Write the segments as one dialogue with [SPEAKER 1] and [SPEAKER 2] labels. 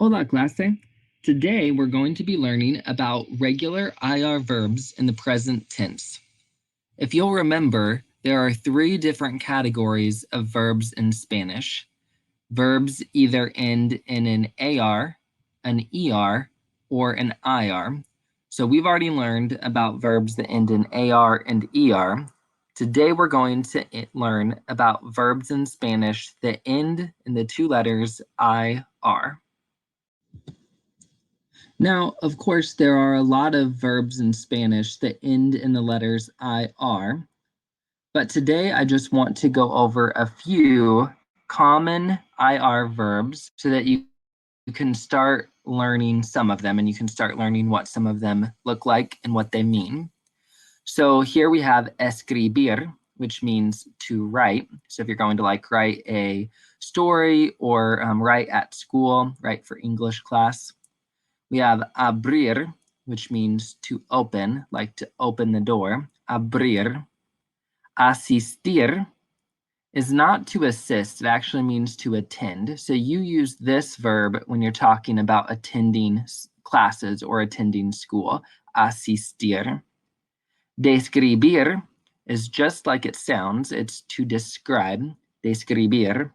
[SPEAKER 1] Hola, clase. Today we're going to be learning about regular IR verbs in the present tense. If you'll remember, there are three different categories of verbs in Spanish. Verbs either end in an AR, an ER, or an IR. So we've already learned about verbs that end in AR and ER. Today we're going to learn about verbs in Spanish that end in the two letters IR. Now, of course, there are a lot of verbs in Spanish that end in the letters IR, but today I just want to go over a few common IR verbs so that you can start learning some of them and you can start learning what some of them look like and what they mean. So here we have escribir, which means to write. So if you're going to write a story or write at school, write for English class. We have abrir, which means to open, like to open the door. Abrir. Asistir is not to assist. It actually means to attend. So you use this verb when you're talking about attending classes or attending school. Asistir. Describir is just like it sounds. It's to describe. Describir.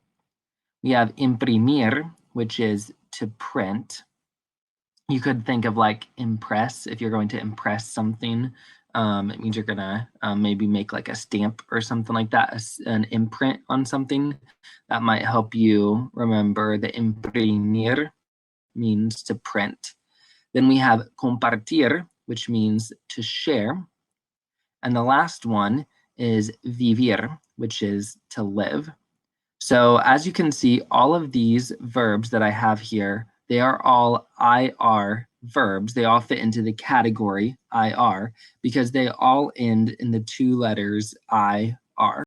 [SPEAKER 1] We have imprimir, which is to print. You could think of like impress if you're going to impress something. It means you're gonna maybe make like a stamp or something like that, an imprint on something. That might help you remember that imprimir means to print. Then we have compartir, which means to share. And the last one is vivir, which is to live. So as you can see, all of these verbs that I have here, they are all IR verbs. They all fit into the category IR because they all end in the two letters IR.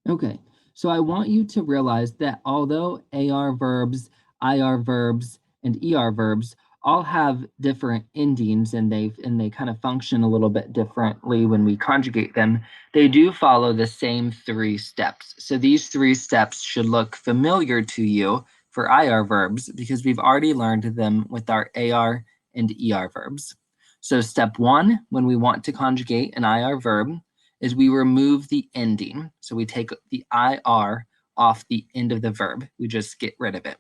[SPEAKER 1] Okay, so I want you to realize that although AR verbs, IR verbs, and ER verbs all have different endings and they kind of function a little bit differently when we conjugate them, they do follow the same three steps. So these three steps should look familiar to you for IR verbs because we've already learned them with our AR and ER verbs. So step one, when we want to conjugate an IR verb, is we remove the ending. So we take the IR off the end of the verb. We just get rid of it.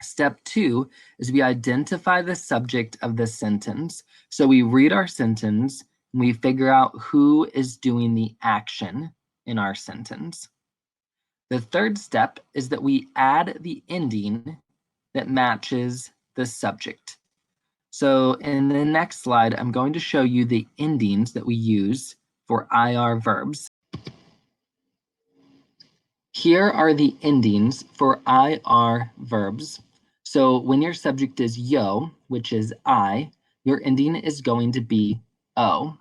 [SPEAKER 1] Step two is we identify the subject of the sentence. So we read our sentence and we figure out who is doing the action in our sentence. The third step is that we add the ending that matches the subject. So in the next slide, I'm going to show you the endings that we use for IR verbs. Here are the endings for IR verbs. So when your subject is yo, which is I, your ending is going to be O.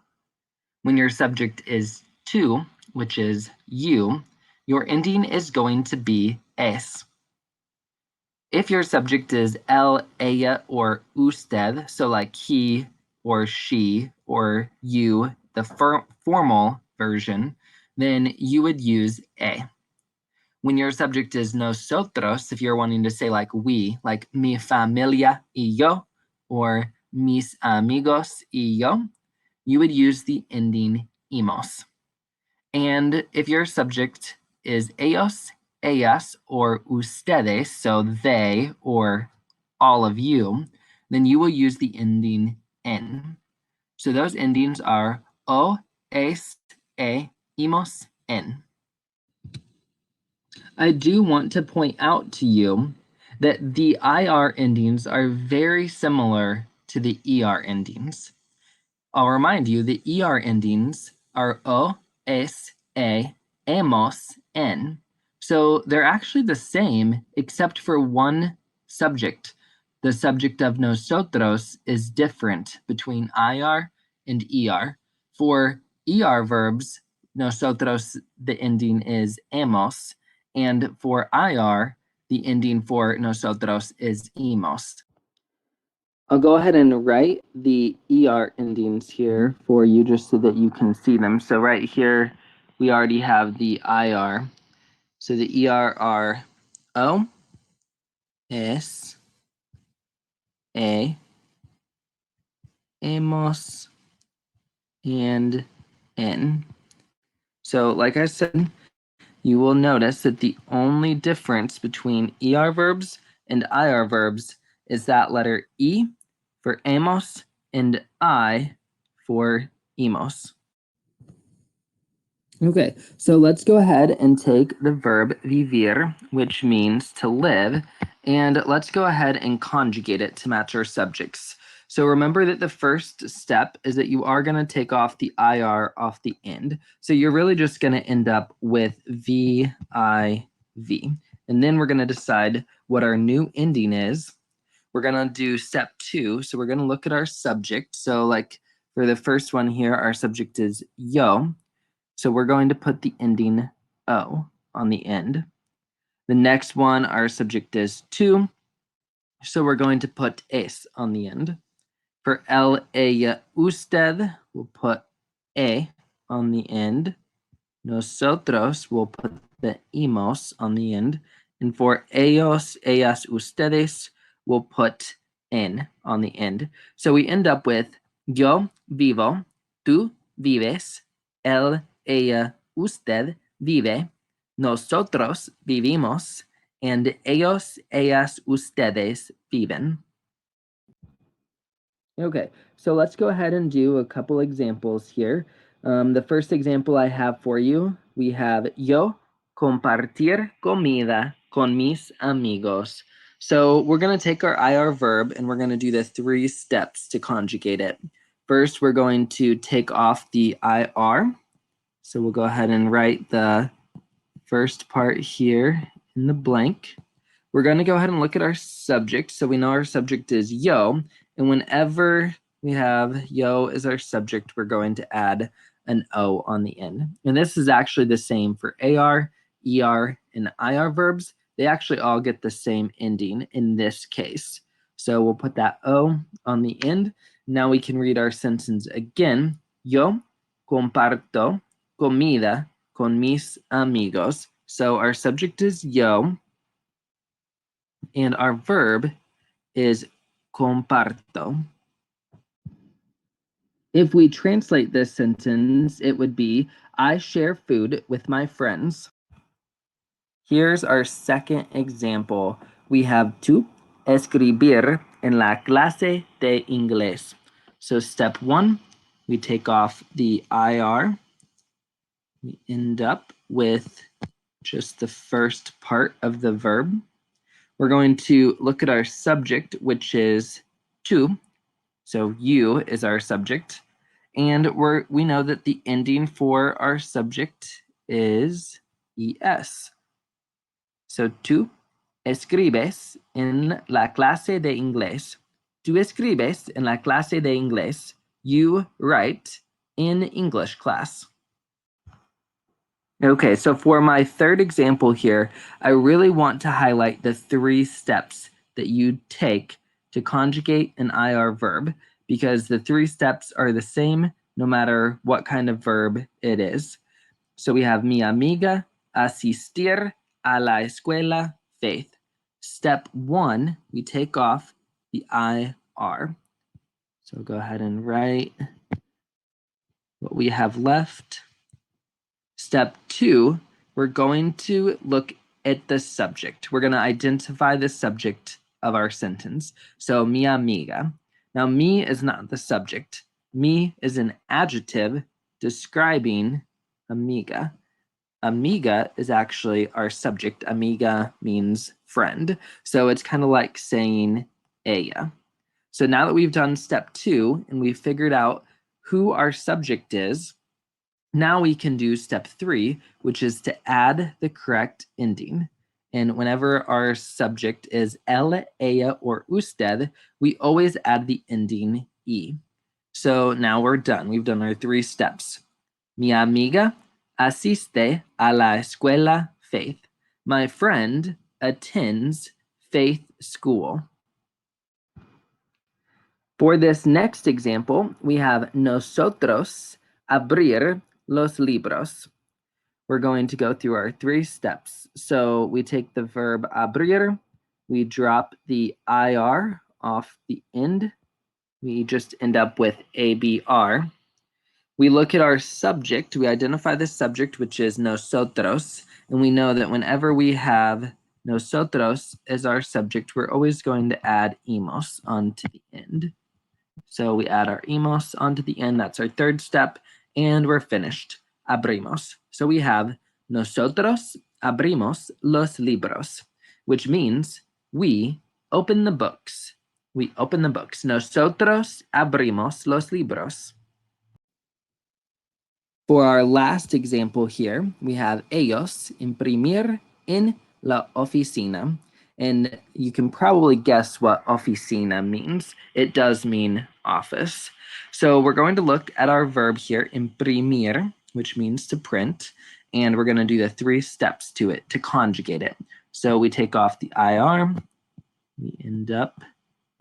[SPEAKER 1] When your subject is tu, which is you, your ending is going to be es. If your subject is él, ella, or usted, so like he or she or you, the formal version, then you would use a. When your subject is nosotros, if you're wanting to say like we, like mi familia y yo, or mis amigos y yo, you would use the ending imos. And if your subject is ellos, ellas, or ustedes, so they or all of you, then you will use the ending en. So those endings are o, es, e, imos, en. I do want to point out to you that the IR endings are very similar to the ER endings. I'll remind you the ER endings are o, es, e, hemos, en. So they're actually the same except for one subject. The subject of nosotros is different between IR and ER. For ER verbs, nosotros, the ending is hemos, and for IR, the ending for nosotros is hemos. I'll go ahead and write the ER endings here for you just so that you can see them. So right here, we already have the IR. So the ER are O, es, hemos, and en. So, like I said, you will notice that the only difference between ER verbs and IR verbs is that letter E for hemos and I for hemos. Okay, so let's go ahead and take the verb vivir, which means to live, and let's go ahead and conjugate it to match our subjects. So remember that the first step is that you are going to take off the IR off the end. So you're really just going to end up with VIV. And then we're going to decide what our new ending is. We're going to do step 2. So we're going to look at our subject. So like for the first one here, our subject is yo. So we're going to put the ending O on the end. The next one, our subject is to. So we're going to put es on the end. For él, ella, usted, we'll put e on the end. Nosotros, we'll put the imos on the end. And for ellos, ellas, ustedes, we'll put en on the end. So we end up with yo vivo, tú vives, él, ella, usted vive, nosotros vivimos, and ellos, ellas, ustedes viven. Okay, so let's go ahead and do a couple examples here. The first example I have for you, we have yo compartir comida con mis amigos. So we're going to take our IR verb and we're going to do the 3 steps to conjugate it. First, we're going to take off the IR. So we'll go ahead and write the first part here in the blank. We're going to go ahead and look at our subject. So we know our subject is yo. And whenever we have yo as our subject, we're going to add an O on the end. And this is actually the same for AR, ER, and IR verbs. They actually all get the same ending in this case. So we'll put that O on the end. Now we can read our sentence again. Yo comparto comida con mis amigos. So our subject is yo, and our verb is comparto. If we translate this sentence, it would be, I share food with my friends. Here's our second example. We have to escribir en la clase de inglés. So step 1, we take off the IR. We end up with just the first part of the verb. We're going to look at our subject, which is to. So you is our subject. And we know that the ending for our subject is es. So tú escribes en la clase de inglés. Tú escribes en la clase de inglés. You write in English class. Okay, so for my third example here, I really want to highlight the 3 steps that you take to conjugate an IR verb, because the 3 steps are the same no matter what kind of verb it is. So we have mi amiga, asistir a la escuela, Faith. Step 1, we take off the IR. So go ahead and write what we have left. Step 2, we're going to look at the subject. We're going to identify the subject of our sentence. So, mi amiga. Now, mi is not the subject. Mi is an adjective describing amiga. Amiga is actually our subject. Amiga means friend. So it's kind of like saying ella. So now that we've done step 2 and we've figured out who our subject is, now we can do step 3, which is to add the correct ending. And whenever our subject is él, ella, or usted, we always add the ending e. So now we're done. We've done our 3 steps. Mi amiga asiste a la escuela Faith. My friend attends Faith School. For this next example, we have nosotros abrir los libros. We're going to go through our 3 steps. So we take the verb abrir, We drop the IR off the end. We just end up with ABR. We look at our subject. We identify the subject, which is nosotros. And we know that whenever we have nosotros as our subject, we're always going to add imos onto the end. So we add our imos onto the end. That's our third step. And we're finished. Abrimos. So we have nosotros abrimos los libros, which means we open the books. We open the books. Nosotros abrimos los libros. For our last example here, we have ellos imprimir en la oficina. And you can probably guess what oficina means. It does mean office. So we're going to look at our verb here, imprimir, which means to print. And we're going to do the 3 steps to it, to conjugate it. So we take off the IR. We end up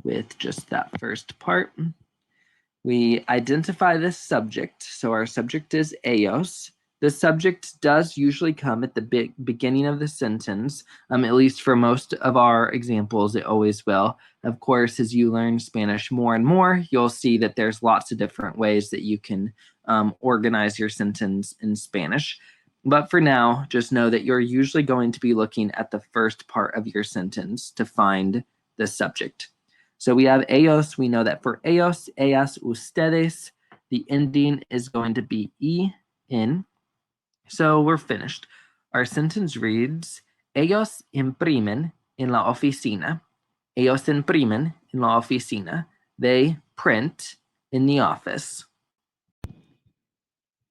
[SPEAKER 1] with just that first part. We identify the subject. So our subject is ellos. The subject does usually come at the beginning of the sentence. At least for most of our examples, it always will. Of course, as you learn Spanish more and more, you'll see that there's lots of different ways that you can organize your sentence in Spanish. But for now, just know that you're usually going to be looking at the first part of your sentence to find the subject. So we have ellos. We know that for ellos, ellas, ustedes, the ending is going to be en. So we're finished. Our sentence reads, ellos imprimen en la oficina. Ellos imprimen en la oficina. They print in the office.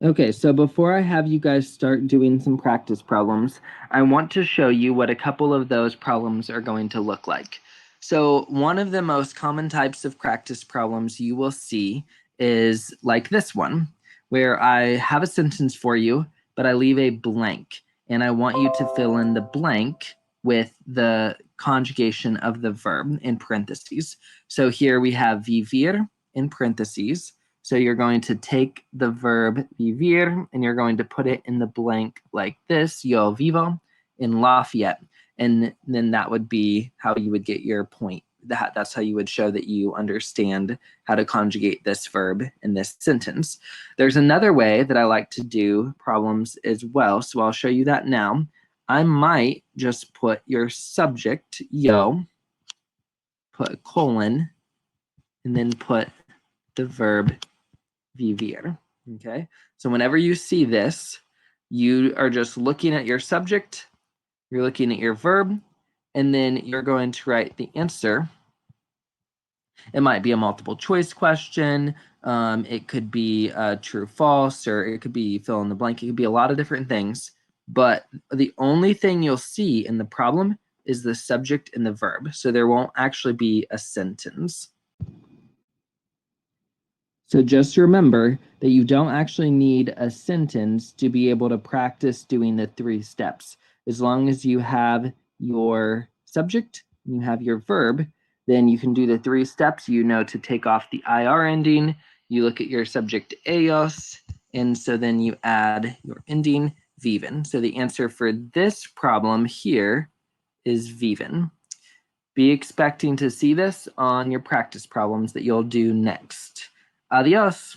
[SPEAKER 1] Okay, so before I have you guys start doing some practice problems, I want to show you what a couple of those problems are going to look like. So one of the most common types of practice problems you will see is like this one, where I have a sentence for you, but I leave a blank, and I want you to fill in the blank with the conjugation of the verb in parentheses. So here we have vivir in parentheses. So you're going to take the verb vivir and you're going to put it in the blank like this, yo vivo, in Lafayette. And then that would be how you would get your point. That's how you would show that you understand how to conjugate this verb in this sentence. There's another way that I like to do problems as well, so I'll show you that now. I might just put your subject, yo, put a colon, and then put the verb vivir. Okay, so whenever you see this, you are just looking at your subject, you're looking at your verb, and then you're going to write the answer. It might be a multiple choice question. It could be true, false, or it could be fill in the blank. It could be a lot of different things. But the only thing you'll see in the problem is the subject and the verb. So there won't actually be a sentence. So just remember that you don't actually need a sentence to be able to practice doing the 3 steps. As long as you have your subject, you have your verb, then you can do the 3 steps. You know to take off the IR ending, you look at your subject ellos, and so then you add your ending viven. So the answer for this problem here is viven. Be expecting to see this on your practice problems that you'll do next. Adios.